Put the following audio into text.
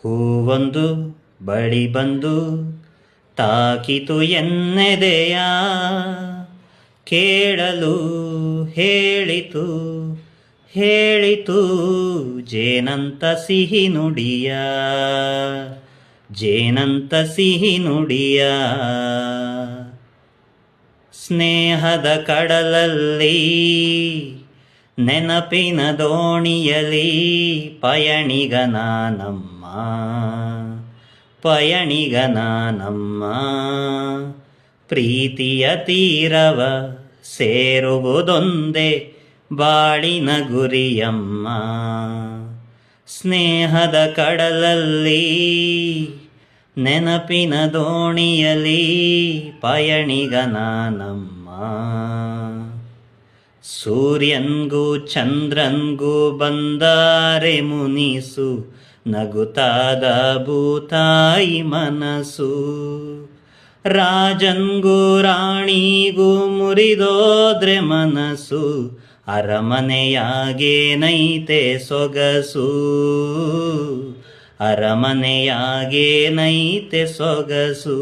ಹೂವೊಂದು ಬಳಿ ಬಂದು ತಾಕಿತು ಎನ್ನೆದೆಯ, ಕೇಳಲು ಹೇಳಿತು ಹೇಳಿತು ಜೇನಂತ ಸಿಹಿ ನುಡಿಯ, ಜೇನಂತ ಸಿಹಿ ನುಡಿಯ. ಸ್ನೇಹದ ಕಡಲಲ್ಲಿ ನೆನಪಿನ ದೋಣಿಯಲಿ ಪಯಣಿಗ ನಾನಮ್ಮ, ಪಯಣಿಗ ನಾನಮ್ಮ. ಪ್ರೀತಿಯ ತೀರವ ಸೇರುವುದೊಂದೇ ಬಾಳಿನ ಗುರಿಯಮ್ಮ. ಸ್ನೇಹದ ಕಡಲಲ್ಲಿ ನೆನಪಿನ ದೋಣಿಯಲಿ ಪಯಣಿಗ ನಾನಮ್ಮ. ಸೂರ್ಯನ್ಗೂ ಚಂದ್ರನ್ಗೂ ಬಂದಾರೆ ಮುನಿಸು, ನಗುತ್ತಾದ ಭೂತಾಯಿ ಮನಸ್ಸು. ರಾಜನ್ಗೂ ರಾಣಿಗೂ ಮುರಿದೋದ್ರೆ ಮನಸ್ಸು, ಅರಮನೆಯಾಗೇನೈತೆ ಸೊಗಸು, ಅರಮನೆಯಾಗೇನೈತೆ ಸೊಗಸು.